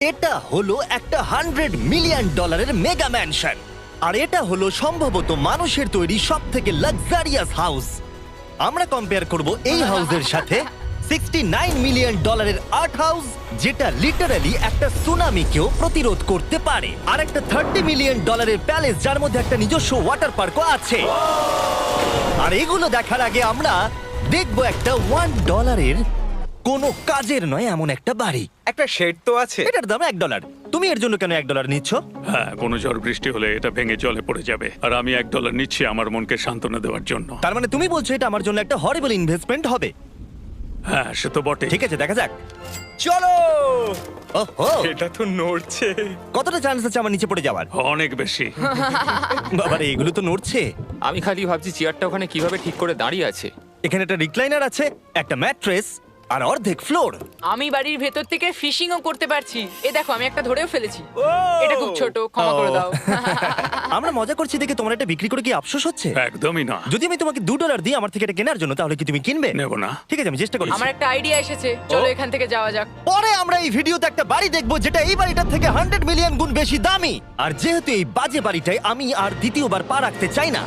এটা হলো একটা $100 মিলিয়ন মেগা ম্যানশন, আর এটা হলো সম্ভবত মানুষের তৈরি সব থেকে লাক্সারিয়াস হাউস। আমরা কম্পেয়ার করব এই হাউসের সাথে $69 মিলিয়ন আর্ট হাউস, যেটা লিটারালি একটা সুনামিকেও প্রতিরোধ করতে পারে, আর একটা $30 মিলিয়ন প্যালেস যার মধ্যে একটা নিজস্ব ওয়াটার পার্কও আছে। আর এগুলো দেখার আগে আমরা দেখবো একটা $1 কোনো কাজের নয় এমন একটা বাড়ি। একটা শেড তো আছে। এটার দাম $1। তুমি এর জন্য কেন $1 নিচ্ছ? হ্যাঁ, কোনো ঝড় বৃষ্টি হলে এটা ভেঙে জলে পড়ে যাবে, আর আমি $1 নিচ্ছি আমার মনকে সান্ত্বনা দেওয়ার জন্য। তার মানে তুমি বলছো এটা আমার জন্য একটা হরিবল ইনভেস্টমেন্ট হবে? হ্যাঁ, সে তো বটে। ঠিক আছে, দেখা যাক। চলো। ওহো, এটা তো নড়ছে। কতটা চান্স আছে আমার নিচে পড়ে যাওয়ার? অনেক বেশি। বাবারে, এগুলো তো নড়ছে। আমি খালি ভাবছি চেয়ারটা ওখানে কিভাবে ঠিক করে দাঁড়িয়ে আছে। এখানে একটা রিক্লাইনার আছে, একটা ম্যাট্রেস, আর অর্ধেক ফ্লোর। আমি বাড়ির ভেতর থেকে ফিশিংও করতে পারছি। এ দেখো, আমি একটা ধরেও ফেলেছি। এটা খুব ছোট, ক্ষমা করে দাও। আমরা মজা করছি দেখে তোমার এটা বিক্রি করে কি আফসোস হচ্ছে? একদমই না। যদি আমি তোমাকে $2 দিই আমার থেকে এটা কেনার জন্য, তাহলে কি তুমি কিনবে? নেব না। ঠিক আছে, আমি চেষ্টা করছি। আমার একটা আইডিয়া এসেছে, চলো এখান থেকে যাওয়া যাক। পরে আমরা এই ভিডিওতে একটা বাড়ি দেখবো যেটা এই বাড়িটার থেকে 100 মিলিয়ন গুণ বেশি দামি। আর যেহেতু এই বাজে বাড়িটায় আমি আর দ্বিতীয়বার পা রাখতে চাই না,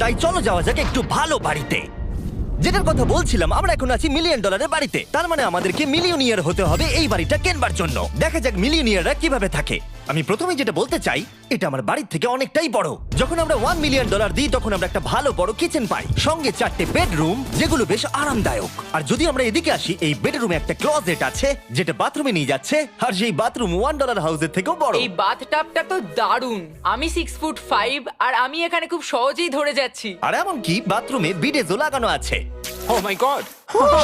তাই চলো যাওয়া যাক একটু ভালো বাড়িতে। যেটার কথা বলছিলাম, আমরা এখন আছি $1 মিলিয়ন বাড়িতে। তার মানে আমাদেরকে মিলিয়নিয়ার হতে হবে এই বাড়িটা কেনবার জন্য। দেখা যাক মিলিয়নিয়াররা কিভাবে থাকে। আমি প্রথমে যেটা বলতে চাই, এটা আমার বাড়ির থেকে অনেকটাই বড়। যখন আমরা $1 মিলিয়ন দিই তখন আমরা একটা ভালো বড় কিচেন পাই, সঙ্গে 4টে বেডরুম যেগুলো বেশ আরামদায়ক। আর যদি আমরা এদিকে আসি, এই বেডরুমে একটা ক্লোজেট আছে যেটা বাথরুমে নিয়ে যাচ্ছে, আর সেই বাথরুম $1 হাউসের থেকেও বড়। এই বাথটাবটা তো দারুণ। আমি 6'5" আর আমি এখানে খুব সহজেই ধরে যাচ্ছি। আর এমনকি বাথরুমে বিডেজও লাগানো আছে। ও মাই গড!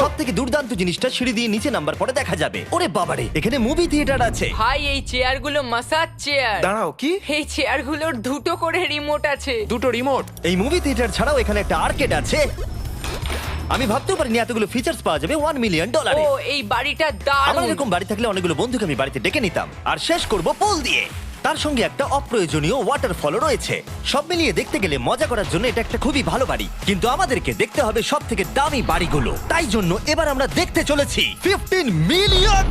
সব থেকে দুর্দান্ত জিনিসটা সিঁড়ি দিয়ে নিচে নাম্বার পরে দেখা যাবে। ওরে বাবারে, এখানে মুভি থিয়েটার আছে। ভাই, এই চেয়ারগুলো মাসাজ চেয়ার। দাঁড়াও, কি? এই চেয়ারগুলোর দুটো করে রিমোট আছে। দুটো রিমোট? এই মুভি থিয়েটার ছাড়াও এখানে একটা আর্কেড আছে। আমি ভাবতেও পারিনি এতগুলো ফিচার্স পাওয়া যাবে $1 মিলিয়ন। ও, এই বাড়িটা আমার দারুণ। এরকম বাড়ি থাকলে অনেকগুলো বন্ধুকে আমি বাড়িতে ডেকে নিতাম, আর শেষ করব পুল দিয়ে। তার সঙ্গে একটা অপ্রয়োজনীয় ওয়াটারফলও রয়েছে। সব মিলিয়ে দেখতে গেলে মজা করার জন্য এটা একটা খুবই ভালো বাড়ি, কিন্তু আমাদেরকে দেখতে হবে সব থেকে দামি বাড়িগুলো। তাই জন্য এবার আমরা দেখতে চলেছি $15 মিলিয়ন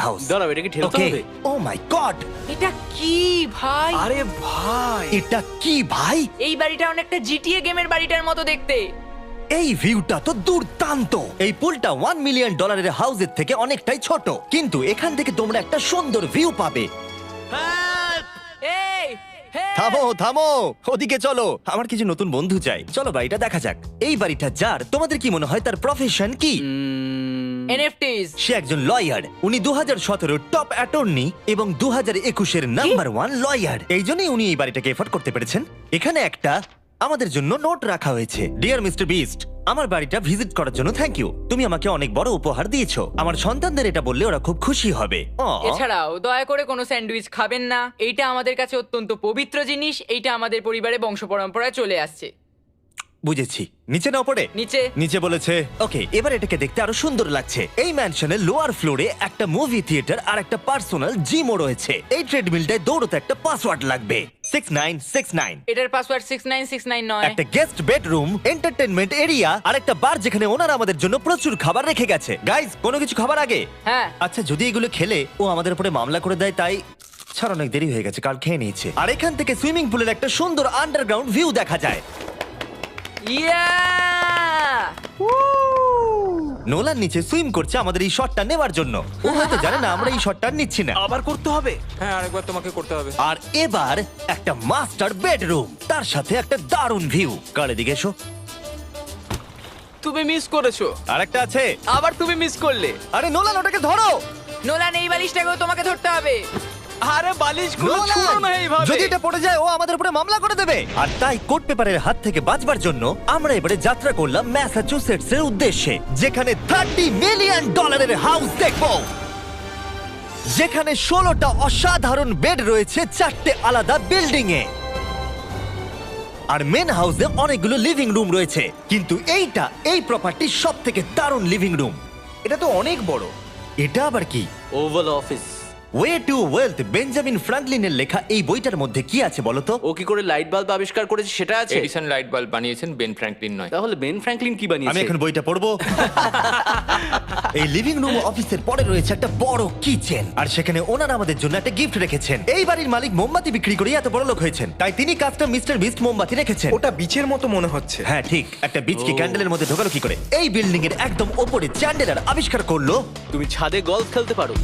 হাউস। দাঁড়াও, এটা কি ঠেলতে হবে? ও মাই গড, এটা কি ভাই? আরে ভাই, এটা কি ভাই? এই বাড়িটা অনেকটা জিটিএ গেমের বাড়িটার মতো দেখতে। এই ভিউটা তো দুর্দান্ত। এই পুলটা $1 মিলিয়ন হাউসের থেকে অনেকটাই ছোট, কিন্তু এখান থেকে তোমরা একটা সুন্দর ভিউ পাবে। এই, hey! থামো থামো, ওদিকে চলো, আমার কিছু নতুন বন্ধু চাই। চলো বাড়িটা দেখা যাক। এই বাড়িটা যার, তোমাদের কি মনে হয় তার প্রফেশন কি? NFTs। সে একজন লয়ার। উনি 2017 টপ অ্যাটর্নি এবং 2021 নাম্বার 1 লয়ার। এই জন্যই উনি এই বাড়িটাকে এফোর্ড করতে পেরেছেন। এখানে একটা আমাদের জন্য নোট রাখা হয়েছে। ডিয়ার মিস্টার বিস্ট, আমার বাড়িটা ভিজিট করার জন্য থ্যাংক ইউ। তুমি আমাকে অনেক বড় উপহার দিয়েছো। আমার সন্তানদের এটা বললে ওরা খুব খুশি হবে। এছাড়াও দয়া করে কোনো স্যান্ডউইচ খাবেন না। এইটা আমাদের কাছে অত্যন্ত পবিত্র জিনিস। এইটা আমাদের পরিবারে বংশ পরম্পরায় চলে আসছে। বুঝেছি। নিচে না পড়ে? নিচে। নিচে বলেছে। ওকে, এবার এটাকে দেখতে আরো সুন্দর লাগছে। এই ম্যানশনের লোয়ার ফ্লোরে একটা মুভি থিয়েটার আর একটা পার্সোনাল জিমও রয়েছে। এই ট্রেডমিলটায় দৌড়তে একটা পাসওয়ার্ড লাগবে, 6969। এটার পাসওয়ার্ড 6969 নয়। একটা গেস্ট বেডরুম, এন্টারটেইনমেন্ট এরিয়া আর একটা বার যেখানে ওনারা আমাদের জন্য প্রচুর খাবার রেখে গেছে। গাইস, কোনো কিছু খাবার আগে? হ্যাঁ। আচ্ছা, যদি এগুলো খেলে ও আমাদের উপরে মামলা করে দেয়, তাই ছাড়, অনেক দেরি হয়ে গেছে, কাল খেয়ে নিয়েছে। আর এখান থেকে সুইমিং পুলের একটা সুন্দর আন্ডারগ্রাউন্ড ভিউ দেখা যায়। ইয়া! নোলান নিচে সুইম করছে আমাদের এই শটটা নেবার জন্য। ও হয়তো জানে না আমরা এই শটটা নিচ্ছি না। আবার করতে হবে? হ্যাঁ, আরেকবার তোমাকে করতে হবে। আর এবার একটা মাস্টার বেডরুম, তার সাথে একটা দারুণ ভিউ। কার দিকে এসো। তুমি মিস করেছো। আর একটা আছে। আবার তুমি মিস করলে। আরে নোলান, ওটাকে ধরো। নোলান, এই বালিশটাকেও তোমাকে ধরতে হবে। আরে বালিশগুলো নোলান, ছুঁড়ো না এইভাবে। যদি এটা পড়ে যায় ও আমাদের উপরে মামলা করে দেবে। আর তাই কোর্ট পেপারের হাত থেকে বাঁচবার জন্য আমরা এবারে যাত্রা করলাম ম্যাসাচুসেটস এর উদ্দেশ্যে, যেখানে $30 মিলিয়ন হাউস দেখবো, যেখানে 16টা অসাধারণ বেড রয়েছে 4টে আলাদা বিল্ডিং এ। আর মেন হাউসে অনেকগুলো লিভিং রুম রয়েছে, কিন্তু এইটা এই প্রপার্টির সব থেকে দারুণ লিভিং রুম। এটা তো অনেক বড়। এটা আবার কি? Oval office. Way to wealth Benjamin ফ্রাঙ্কলিনের লেখা এই বইটার মধ্যে কি আছে বলো তো? ও কি করে লাইট বাল্ব আবিষ্কার করেছে সেটা আছে? এডিসন লাইট বাল্ব বানিয়েছেন, বেন ফ্র্যাঙ্কলিন নয়। তাহলে বেন ফ্র্যাঙ্কলিন কি আমি বানিয়েছে? এখন বইটা পড়বো। এই লিভিং রুম অফিসের পরে রয়েছে একটা বড় কিচেন, আর সেখানে ওনারা আমাদের জন্য একটা গিফট রেখেছেন। এই বাড়ির মালিক মোমবাতি বিক্রি করে এত বড় লোক হয়েছেন, তাই তিনি কাস্টম মিস্টার বিস্ট মোমবাতি রেখেছেন। ওটা বিচের মতো মনে হচ্ছে। হ্যাঁ ঠিক, একটা বীজকে ক্যান্ডেলের মধ্যে ঢোকালো কি করে? এই বিল্ডিং এর একদম ওপরে চ্যান্ডেলার আবিষ্কার করলো। তুমি ছাদে গলফ খেলতে পারো।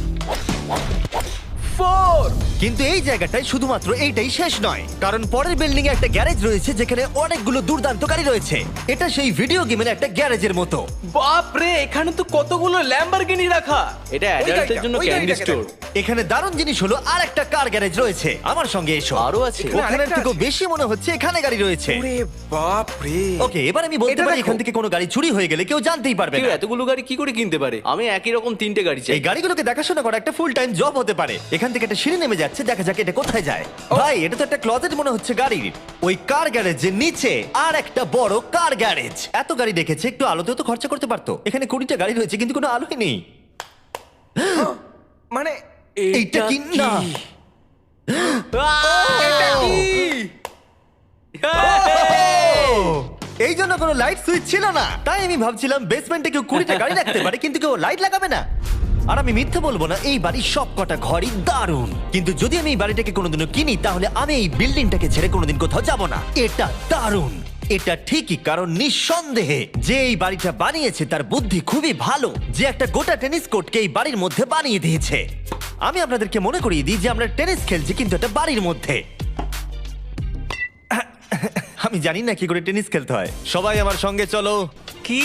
4 কিন্তু এই জায়গাটায় শুধুমাত্র এইটাই শেষ নয়, কারণ পরের বিল্ডিং এ একটা গ্যারেজ রয়েছে যেখানে অনেকগুলো দুর্দান্ত গাড়ি রয়েছে। এটা সেই ভিডিও গেমের একটা গ্যারেজের মতো। বাপ রে, এখানে তো কতগুলো ল্যাম্বরগিনি রাখা। এটা অ্যাডাল্টদের জন্য ওই ক্যান্ডি গাড়িটাকে স্টোর। এখানে দারুণ জিনিস হলো আর একটা কার গ্যারেজ রয়েছে। আমার সঙ্গে এসো। আরো আছে? ওখানের আরেকটা থেকেও আছে? বেশি মনে হচ্ছে এখানে গাড়ি রয়েছে। ওরে বাপ রে। ওকে, এবার আমি বলতে এটা পারি দেখো। এখান থেকে কোনো গাড়ি চুরি হয়ে গেলে কেউ জানতেই পারবে কেউ না। এতগুলো গাড়ি কি করে কিনতে পারে? আমি একই রকম 3টে গাড়ি চাই। এই গাড়িগুলোকে দেখাশোনা করা একটা ফুল টাইম জব হতে পারে। এখান থেকে একটা সিঁড়ি নেমে যাচ্ছে, দেখা যাক এটা কোথায় যায়। ভাই, এটা তো একটা ক্লজেট মনে হচ্ছে গাড়ির। ওই কার গ্যারেজের নিচে আর একটা বড় কার গ্যারেজ। এত গাড়ি দেখেছে, একটু আলোতেও তো খরচা করতে পারতো। এখানে 20টা গাড়ি রয়েছে কিন্তু কোনো আলোই নেই। মানে এইটা কি না? এই জন্য কোনো লাইট সুইচ ছিল না, তাই আমি ভাবছিলাম বেসমেন্টে কেউ 20টা গাড়ি রাখতে পারে কিন্তু কেউ লাইট লাগাবে না। আর আমি মিথ্যে বলবো না, এই বাড়ির সব কটা ঘরই দারুণ। কিন্তু যদি আমি এই বাড়িটাকে কোনোদিনও কিনি তাহলে আমি এই বিল্ডিংটাকে ছেড়ে কোনোদিন কোথাও যাব না। এটা দারুণ। এটা ঠিকই, কারণ নিঃসন্দেহে যে এই বাড়িটা বানিয়েছে তার বুদ্ধি খুবই ভালো, যে একটা গোটা টেনিস কোর্টকে এই বাড়ির মধ্যে বানিয়ে দিয়েছে। আমি আপনাদেরকে মনে করিয়ে দিই যে আমরা টেনিস খেলছি কিন্তু একটা বাড়ির মধ্যে। আমি জানি না কি করে টেনিস খেলতে হয়। সবাই আমার সঙ্গে চলো। কি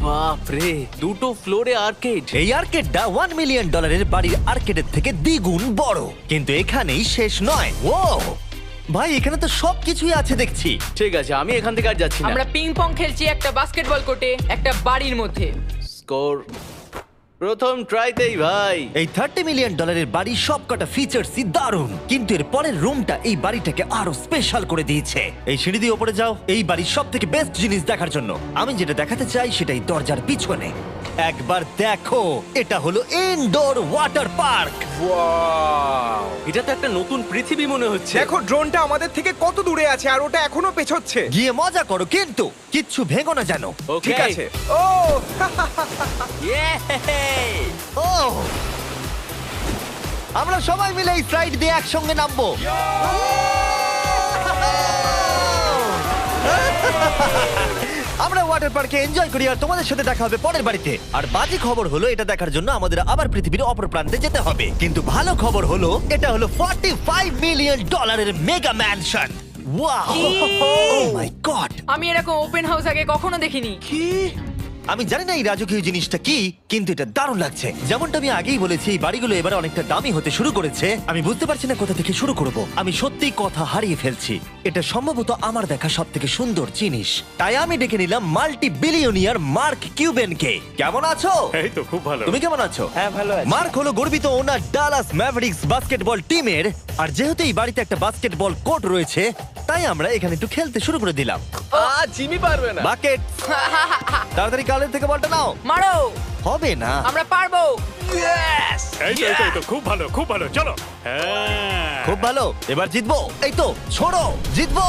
বাপ রে, 2টো ফ্লোরে আর্কেড। এই আর্কেডটা $1 মিলিয়ন বাড়ির আর্কেডের থেকে দ্বিগুণ বড়। কিন্তু এখানেই শেষ নয়। ও ভাই, এখানে তো সবকিছুই আছে দেখছি। ঠিক আছে, আমি এখান থেকে আর যাচ্ছি না। আমরা পিং পং খেলছি একটা বাস্কেটবল কোর্টে, একটা বাড়ির মধ্যে। স্কোর প্রথম ট্রাইতেই ভাই। এই $30 মিলিয়ন বাড়ির সবকটা ফিচার্সই দারুণ, কিন্তু এর পরের রুমটা এই বাড়িটাকে আরো স্পেশাল করে দিয়েছে। এই সিঁড়ি দিয়ে উপরে যাও এই বাড়ির সব থেকে বেস্ট জিনিস দেখার জন্য। আমি যেটা দেখাতে চাই সেটাই দরজার পিছনে। একবার দেখো, এটা হলো ইনডোর ওয়াটার পার্ক। ওয়াও। এটা তো একটা নতুন পৃথিবী মনে হচ্ছে। দেখো ড্রোনটা আমাদের থেকে কত দূরে আছে আর ওটা এখনো পেছচ্ছে। গিয়ে মজা করো, কিন্তু কিচ্ছু ভেঙো না জানো। Okay. ঠিক আছে। ও Yay! ও, আমরা সবাই মিলে এই স্লাইড দিয়ে একসঙ্গে নামবো। আমরা ওয়াটার পার্কে এনজয় করি আর তোমাদের সাথে দেখা হবে পরের বাড়িতে। আর বাজে খবর হলো, এটা দেখার জন্য আমাদের আবার পৃথিবীর অপর প্রান্তে যেতে হবে। কিন্তু ভালো খবর হলো, এটা হলো $45 মিলিয়ন মেগা ম্যানশন। ওয়াও, ও মাই গড! আমি এরকম ওপেন হাউস আগে কখনো দেখিনি। আমি জানি না এই রাজকীয় জিনিসটা কি, কিন্তু এটা দারুণ লাগছে। যেমনটা আমি আগেই বলেছি, এই বাড়িগুলো এবার অনেকটা দামি হতে শুরু করেছে। আমি বুঝতে পারছি না কোথা থেকে শুরু করব। আমি সত্যিই কথা হারিয়ে ফেলছি। এটা সম্ভবত আমার দেখা সব থেকে সুন্দর জিনিস, তাই আমি ডেকে নিলাম মাল্টি বিলিয়নিয়ার মার্ক কিউবেনকে। কেমন আছো? এই তো খুব ভালো। তুমি কেমন আছো? হ্যাঁ, ভালো আছি। মার্ক হলো গর্বিত ওনার ডালাস ম্যাভরিক্স বাস্কেটবল টিমের। আর যেহেতু এই বাড়িতে একটা বাস্কেটবল কোর্ট রয়েছে, তাই আমরা এখানে একটু খেলতে শুরু করে দিলাম। জিমি পারবে না। বাকেট, তাড়াতাড়ি কালের থেকে বলটা নাও। মারো, হবে না। আমরা পারবো। এই তো খুব ভালো, খুব ভালো। চলো। হ্যাঁ, খুব ভালো, এবার জিতবো। এই তো ছোড়ো, জিতবো।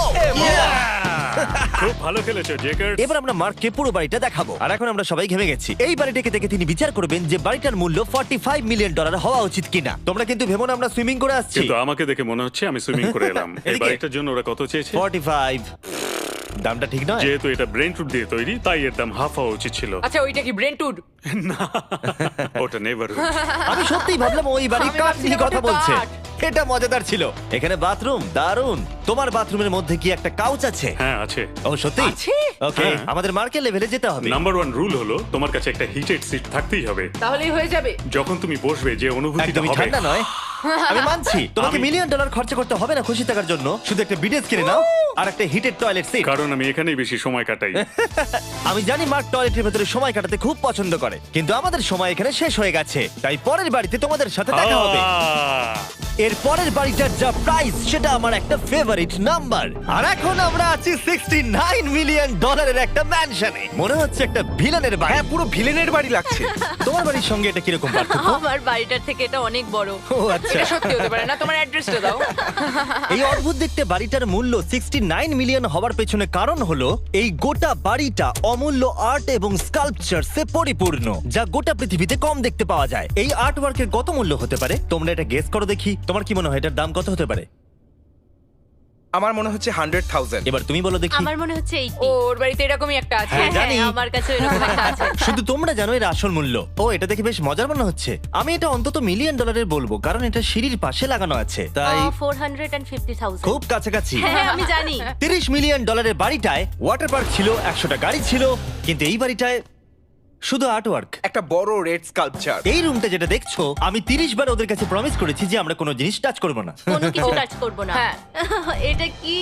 খুব ভালো খেলেছো জেকার। এবার আমরা মার্ককে পুরো বাড়িটা দেখাবো। আর এখন আমরা সবাই ঘেমে গেছি। এই বাড়িটাকে দেখে তিনি বিচার করবেন যে বাড়িটার মূল্য $45 মিলিয়ন হওয়া উচিত কিনা। তোমরা কিন্তু ভেবো না আমরা সুইমিং করে আসছি। কিন্তু আমাকে দেখে মনে হচ্ছে আমি সুইমিং করে এলাম। এই এদিকে। বাড়িটার জন্য ওরা কত চেয়েছে? 45। দামটা ঠিক নয়। যেহেতু এটা ব্রেন টুড দিয়ে তৈরি, তাই এর দাম হাফ হওয়া উচিত ছিল। আচ্ছা, ওইটা কি ব্রেন্টউড? ওটা নেভার। আমি সত্যিই ভাবলাম ওই বাড়ির আমি কাঠ নিয়ে ভাবছিলাম কথা ওটা বলছে। কাঠ। এটা মজাদার ছিল। এখানে বাথরুম দারুণ। তোমার বাথরুমের মধ্যে কি একটা কাউচ আছে? হ্যাঁ আছে। ও সত্যি? আছে? ওকে, হ্যাঁ। আমাদের মার্কেট লেভেলে যেতে হবে। নাম্বার 1 রুল হলো তোমার কাছে একটা হিটেড সিট থাকতেই হবে। তাহলেই হয়ে যাবে। যখন তুমি বসবে যে অনুভূতিটা একদমই হবে ঠান্ডা নয়। আমি মানছি তোমাকে মিলিয়ন ডলার খরচা করতে হবে না খুশি থাকার জন্য, শুধু একটা বিডেস কিনে নাও আর একটা হিটেড টয়লেট সিট। কারণ আমি এখানেই বেশি সময় কাটাই। আমি জানি মার্ক টয়লেটের ভেতরে সময় কাটাতে খুব পছন্দ করে, কিন্তু আমাদের সময় এখানে শেষ হয়ে গেছে, তাই পরের বাড়িতে তোমাদের সাথে দেখা হবে। এর পরের বাড়িটার যা প্রাইস সেটা আমার একটা ফেভারিট নাম্বার। আর এখন আমরা আছি 69 মিলিয়ন ডলারের একটা ম্যানশনে। মনে হচ্ছে একটা ভিলেনের বাড়ি। হ্যাঁ, পুরো ভিলেনের বাড়ি লাগছে। তোমার বাড়ির সঙ্গে এটা কিরকম পার্থক্য? আমার বাড়িটার থেকে এটা অনেক বড়। ও আচ্ছা। এটা সত্যি হতে পারে না, তোমার অ্যাড্রেসটা দাও। এই অদ্ভুত দেখতে বাড়িটার মূল্য 69 মিলিয়ন হওয়ার পেছনে কারণ হলো এই গোটা বাড়িটা অমূল্য আর্ট এবং স্কাল্পচারসে পরিপূর্ণ, যা গোটা পৃথিবীতে কম দেখতে পাওয়া যায়। এই আর্ট ওয়ার্কের কত মূল্য হতে পারে তোমরা এটা গেস করো দেখি। তোমার কি মনে হয় এটার দাম কত হতে পারে? আমার মনে হচ্ছে 100,000। এবার তুমি বলো দেখি। আমার মনে হচ্ছে 80। ওর বাড়িতে এরকমই একটা আছে। হ্যাঁ, জানি। আমার কাছে এরকম একটা আছে। শুধু তোমরা জানো এর আসল মূল্য। ও, এটা দেখে বেশ মজার মনে হচ্ছে। আমি এটা অন্তত মিলিয়ন ডলারের বলবো, কারণ এটা সিঁড়ির পাশে লাগানো আছে, তাই 450,000। খুব কাছাকাছি। হ্যাঁ, আমি জানি। 30 মিলিয়ন ডলারের বাড়িটায় ওয়াটার পার্ক ছিল, 100টা গাড়ি ছিল, কিন্তু এই বাড়িটায় শুধু আর্ট ওয়ার্ক। একটা বড় রেড স্কাল্পচার। এই রুমটা যেটা দেখছো, আমি 30 বার ওদের কাছে প্রমিস করেছি যে আমরা কোনো জিনিস টাচ করব না। কোনো কিছু টাচ করব না। হ্যাঁ। এটা কি?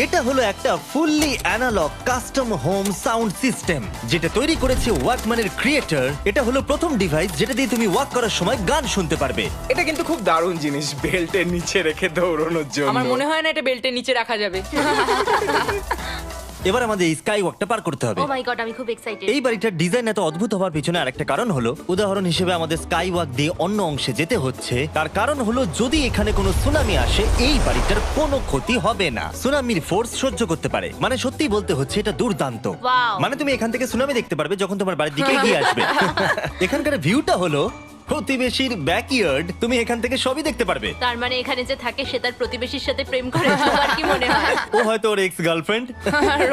এটা হলো একটা fully analog custom home sound system, যেটা তৈরি করেছে ওয়াকম্যানের ক্রিয়েটর। এটা হলো প্রথম ডিভাইস যেটা দিয়ে তুমি ওয়াক করার সময় গান শুনতে পারবে। এটা কিন্তু খুব দারুণ জিনিস, বেল্টের নিচে রেখে দৌড়ানোর জন্য। আমার মনে হয় না এটা বেল্টের নিচে রাখা যাবে। এবার আমাদের এই স্কাই ওয়াকটা পার করতে হবে। ও মাই গড, আমি খুব এক্সাইটেড। এই বাড়িটার ডিজাইন এত অদ্ভুত হওয়ার পিছনে আরেকটা কারণ হলো, উদাহরণ হিসেবে আমাদের স্কাই ওয়াক দিয়ে অন্য অংশে যেতে হচ্ছে। তার কারণ হলো যদি এখানে কোনো সুনামি আসে এই বাড়িটার কোনো ক্ষতি হবে না। সুনামির ফোর্স সহ্য করতে পারে, মানে সত্যি বলতে হচ্ছে এটা দুর্দান্ত। Wow. মানে তুমি এখান থেকে সুনামি দেখতে পারবে যখন তোমার বাড়ির দিকে এগিয়ে আসবে। এখানকার ভিউটা হলো প্রতিবেশীর ব্যাকইয়ার্ড, তুমি এখান থেকে সবই দেখতে পারবে। তার মানে এখানে যে থাকে সে তার প্রতিবেশীর সাথে প্রেম করে, তোমার কি মনে হয়? ও হয়তো ওর এক্স গার্লফ্রেন্ড।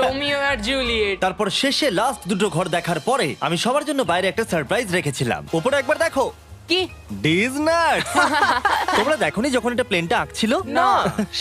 রোমিও আর জুলিয়েট। তারপর শেষে লাস্ট দুটো ঘর দেখার পরে আমি সবার জন্য বাইরে একটা সারপ্রাইজ রেখেছিলাম। উপরে একবার দেখো। কি? ডিজনাট। তোমরা দেখোনি যখন এটা প্লেনটা আঁকছিল? না।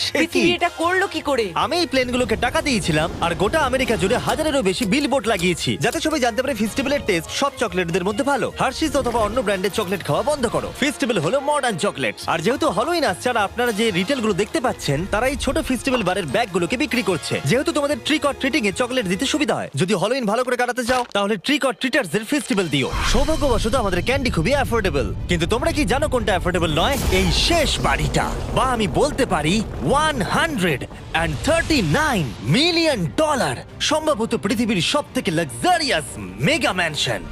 সে কি? পৃথিবী এটা করলো কি করে? আমি এই প্লেনগুলোকে টাকা দিয়েছিলাম আর গোটা আমেরিকা জুড়ে হাজারেরও বেশি বিলবোর্ড লাগিয়েছি, যাতে সবাই জানতে পারে ফেস্টিভ্যালের টেস্ট সব চকলেটদের মধ্যে ভালো। হার্শিস অথবা অন্য ব্র্যান্ডের চকলেট খাওয়া বন্ধ করো। ফেস্টিভ্যাল হলো মডার্ন চকলেট। আর যেহেতু হলোইন আসছে আর আপনারা যে রিটেল গুলো দেখতে পাচ্ছেন, তারা এই ছোট ফেস্টিভ্যাল বারের ব্যাগগুলোকে বিক্রি করছে, যেহেতু তোমাদের trick or treating A chocolate দিতে সুবিধা হয়। যদি হলোইন ভালো করে কাটাতে চাও তাহলে ট্রিক অর ট্রিটার্স এর ফেস্টিভ্যাল দিও। সৌভাগ্যবশত আমাদের ক্যান্ডি খুবই অ্যাফোর্ডেবল, কিন্তু তোমরা কি জানো কোনটা অ্যাফোর্ডেবল নয়? এই শেষ বাড়িটা, বা আমি বলতে পারি 139 মিলিয়ন ডলার, সম্ভবত পৃথিবীর সব থেকে লাক্সারিয়াস মেগা ম্যানশন।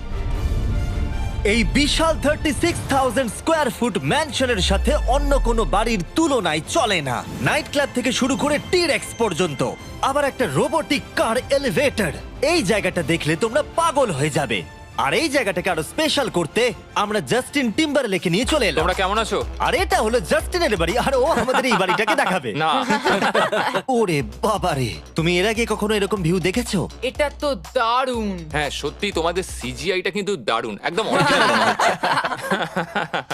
এই বিশাল 36,000 স্কোয়ার ফুট ম্যানশনের সাথে অন্য কোনো বাড়ির তুলনায় চলে না। নাইট ক্লাব থেকে শুরু করে টিরেক্স পর্যন্ত, আবার একটা রোবোটিক কার এলিভেটর। এই জায়গাটা দেখলে তোমরা পাগল হয়ে যাবে। আর এই জায়গাটাকে আরো স্পেশাল করতে আমরা জাস্টিন টিম্বারলেকে নিয়ে চলে এলাম। তোমরা কেমন আছো? আর এটা হলো জাস্টিনের বাড়ি, আর ও আমাদের এই বাড়িটাকে দেখাবে। না। ওরে বাবারে, তুমি এর আগে কখনো এরকম ভিউ দেখেছো? এটা তো দারুণ। হ্যাঁ সত্যি তোমাদের সিজিআইটা কিন্তু দারুণ, একদম original মনে হচ্ছে।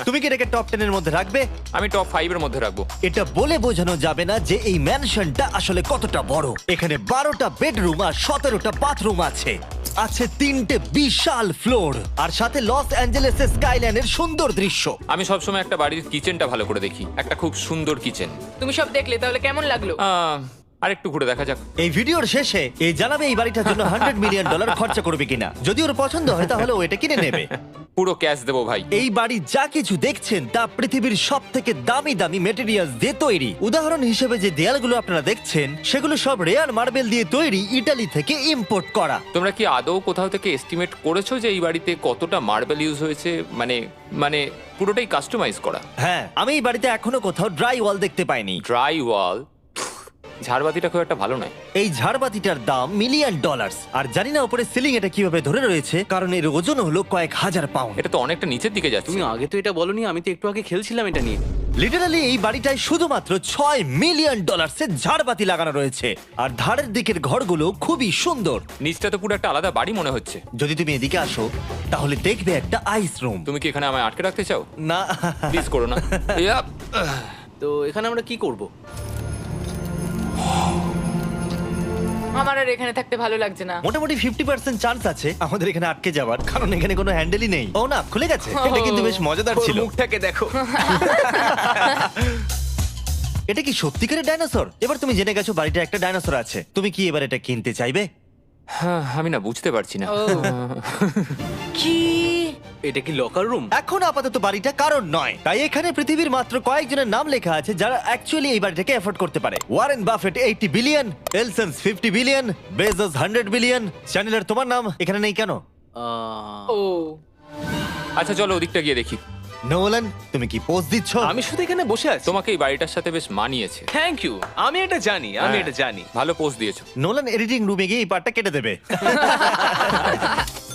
তুমি কি এটাকে টপ 10 এর মধ্যে রাখবে? আমি টপ 5 এর মধ্যে রাখবো। এটা বলে বোঝানো যাবে না যে এই ম্যানশনটা আসলে কতটা বড়। এখানে 12টা বেডরুম আর 17টা বাথরুম আছে, আছে 3টে বিশাল ফ্লোর, আর সাথে লস অ্যাঞ্জেলেসের স্কাইলাইনের সুন্দর দৃশ্য। আমি সবসময় একটা বাড়ির কিচেনটা ভালো করে দেখি, একটা খুব সুন্দর কিচেন। তুমি সব দেখলে, তাহলে কেমন লাগলো? আরেকটু ঘুরে দেখা যাক। এই ভিডিওর শেষে এই জানাবে এই বাড়িটার জন্য 100 মিলিয়ন ডলার খরচা করবে কিনা। যদি ওর পছন্দ হয় তাহলে ও এটা কিনে নেবে। পুরো ক্যাশ দেবো ভাই। এই বাড়ি যা কিছু দেখছেন তা পৃথিবীর সব থেকে দামি দামি মেটেরিয়ালস দিয়ে তৈরি। উদাহরণ হিসেবে যে দেয়ালগুলো আপনারা দেখছেন সেগুলো সব রেয়ার মার্বেল দিয়ে তৈরি, ইতালি থেকে ইম্পোর্ট করা। তোমরা কি আদৌ কোথাও থেকে এস্টিমেট করেছো যে এই বাড়িতে কতটা মার্বেল ইউজ হয়েছে? মানে পুরোটাই কাস্টমাইজ করা। হ্যাঁ, আমি এই বাড়িতে এখনো কোথাও ড্রাই ওয়াল দেখতে পাইনি। ড্রাই ওয়াল? ঝাড়বাতিটা খুব একটা ভালো নয়। এই ঝাড়বাতিটার দাম মিলিয়ন ডলার, আর জানি না উপরে সিলিং এটা কিভাবে ধরে রয়েছে, কারণ এর ওজন হলো কয়েক হাজার পাউন্ড। এটা তো অনেকটা নিচের দিকে যাচ্ছে। তুমি আগে তো এটা বলনি, আমি তো একটু আগে খেলছিলাম এটা নিয়ে। লিটারালি এই বাড়িটায় শুধুমাত্র 6 মিলিয়ন ডলারের ঝাড়বাতি লাগানো রয়েছে, আর ধারের দিকের ঘরগুলো খুবই সুন্দর। নিচটা তো পুরো একটা আলাদা বাড়ি মনে হচ্ছে। যদি তুমি এদিকে আসো তাহলে দেখবে একটা আইস রুম। তুমি কি এখানে আমায় আটকে রাখতে চাও? না, প্লিজ করো না। ইয়াপ। তো এখানে আমরা কি করব? আমার আর এখানে থাকতে ভালো লাগছে না। মোটামুটি 50% চান্স আছে আমাদের এখানে আটকে যাওয়ার, কারণ এখানে কোনো হ্যান্ডেলই নেই। ও না, খুলে গেছে। এটা কিন্তু বেশ মজাদার ওর ছিল। মুখটাকে দেখো। এটা কি সত্যিকারের ডাইনোসর? এবার তুমি জেনে গেছো বাড়িটা একটা ডাইনোসর আছে, তুমি কি এবার এটা কিনতে চাইবে? হ্যাঁ, আমি না বুঝতে পারছি না। ও। কি? এটা কি লকার রুম? এখন আপাতত বাড়িটা কারণ নয়, তাই এখানে পৃথিবীর মাত্র কয়েকজনের নাম লেখা আছে যারা অ্যাকচুয়ালি এই বাড়িটাকে এফোর্ড করতে পারে। Warren Buffett 80 billion, এলসন্স 50 billion, Bezos 100 billion. চ্যানেলের তোমার নাম এখানে নেই কেন? ও আচ্ছা চলো ওদিকটা গিয়ে দেখি। নোলান, তুমি কি পোজ দিচ্ছ? আমি শুধু এখানে বসে আছি। তোমাকে এই বাড়িটার সাথে বেশ মানিয়েছে। Thank you. আমি এটা জানি, আমি হ্যাঁ, এটা জানি। ভালো পোস্ট দিয়েছো। নোলান এডিটিং রুমে গিয়ে এই পার্টটা কেটে দেবে।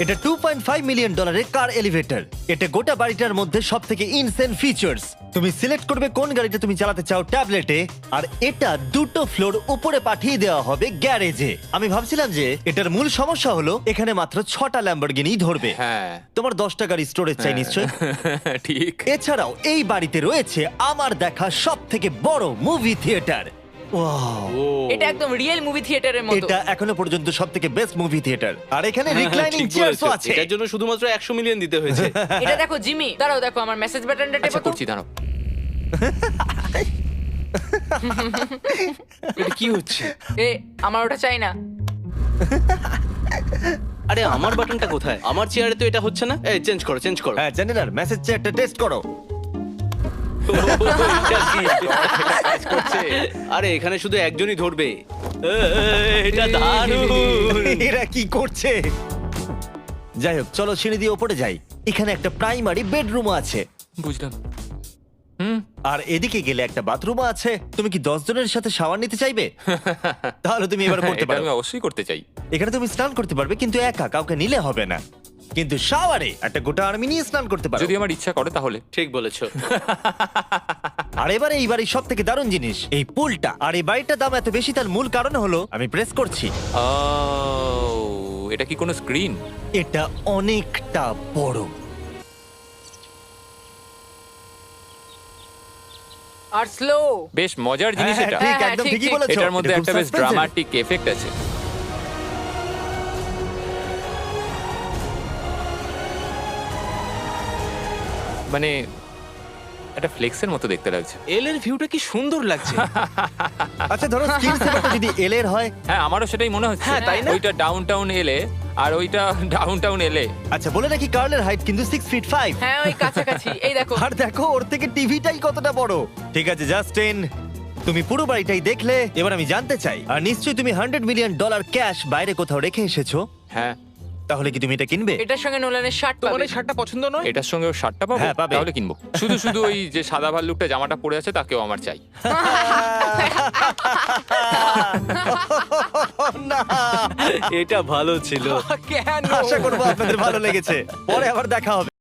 এটা $2.5 মিলিয়ন কার এলিভেটর। এটা গোটা বাড়িটার মধ্যে সবথেকে ইনসেন ফিচার্স। তুমি সিলেক্ট করবে কোন গাড়িটা তুমি চালাতে চাও ট্যাবলেটে, আর এটা 2টো ফ্লোর উপরে পাঠিয়ে দেওয়া হবে গ্যারেজে। আমি ভাবছিলাম যে এটার মূল সমস্যা হলো এখানে মাত্র 6টা ল্যাম্বরগিনি ধরবে। হ্যাঁ। তোমার 10টা গাড়ি স্টোরেজ চাই নিশ্চয়ই। ঠিক। এছাড়াও এই বাড়িতে রয়েছে আমার দেখা সবথেকে বড় মুভি থিয়েটার। ওয়াও, এটা একদম রিয়েল মুভি থিয়েটারের মতো। এটা এখনো পর্যন্ত সবথেকে বেস্ট মুভি থিয়েটার। আর এখানে রিক্লাইনিং ঠিক চেয়ারসও বলেছো। আছে। এটার জন্য শুধুমাত্র 100 মিলিয়ন দিতে হয়েছে। এটা দেখো জিমি, দাঁড়াও দেখো আমার মেসেজ বাটনটা আচ্ছা টেপো তো। করছি, দাঁড়াও। এটা কি হচ্ছে? এ আমার ওটা চাই না। আরে আমার বাটনটা কোথায়? আমার চেয়ারে তো এটা হচ্ছে না। এই চেঞ্জ করো, চেঞ্জ করো। হ্যাঁ, জেনারেল মেসেজ চেয়ারটা টেস্ট করো। এটা কি? কাজ করছে। আরে এখানে শুধু একজনই ধরবে। এটা দারুণ। এরা কি করছে? যাই হোক, চলো সিঁড়ি দিয়ে ওপরে যাই। এখানে একটা প্রাইমারি বেডরুম আছে, বুঝলাম। আর এদিকে গেলে একটা বাথরুম আছে। তুমি কি 10 জনের সাথে শাওয়ার নিতে চাইবে? তাহলে তুমি এবার করতে এটা পারো। আমি অবশ্যই করতে চাই। এখানে তুমি স্নান করতে পারবে, কিন্তু একা, কাউকে নিলে হবে না। কিন্তু শাওয়ারে একটা গোটা আর্মি নিয়ে স্নান করতে পারো। যদি আমার ইচ্ছা করে তাহলে। ঠিক বলেছো। আর এবারে এই বাড়ির সব থেকে দারুণ জিনিস এই পুলটা। আর এই বাড়িটার দাম এত বেশি তার মূল কারণ হলো, আমি প্রেস করছি, ও, এটা কি কোনো স্ক্রিন? এটা অনেকটা বড়। আর স্লো। বেশ মজার জিনিস হ্যাঁ, এটা। ঠিক, হ্যাঁ, একদম ঠিক, ঠিকই ঠিক। বলেছো। এটার মধ্যে এটা খুব একটা বেশ suspense-এর। ড্রামাটিক এফেক্ট আছে। মানে একটা ফ্লেক্সের মতো দেখতে লাগছে। এল এর ভিউটা কি সুন্দর লাগছে। আচ্ছা ধরো স্কিন সেভারটা যদি এল এর হয়। হ্যাঁ, আমারও সেটাই মনে হচ্ছে। হ্যাঁ, তাই না? ওইটা ডাউনটাউন এলে আর ওইটা ডাউনটাউন এলে। আচ্ছা বলে রাখি, কার্লের হাইট কিন্তু 6 ফিট 5। হ্যাঁ ওই কাছাকাছি। এই দেখো। আর দেখো ওর থেকে টিভিটাই কতটা বড়। ঠিক আছে জাস্টিন, তুমি পুরো বাড়িটাই দেখলে। এবার আমি জানতে চাই, আর নিশ্চয়ই তুমি $100 মিলিয়ন ক্যাশ বাইরে কোথাও রেখে এসেছো, হ্যাঁ, তাহলে কি তুমি এটা কিনবে? এটার সঙ্গে নোলানের শার্ট তোমার পাবে। এই শার্টটা পছন্দ নয়? এটার সঙ্গে ওর শার্টটা পাবো, হ্যাঁ, পাবে। তাহলে কিনবো। শুধু শুধু ওই যে সাদা ভাল্লুকটা জামাটা পরে আছে তাকেও আমার চাই। না, এটা ভালো ছিল। কেন? আশা করবো আপনাদের ভালো লেগেছে। পরে আবার দেখা হবে।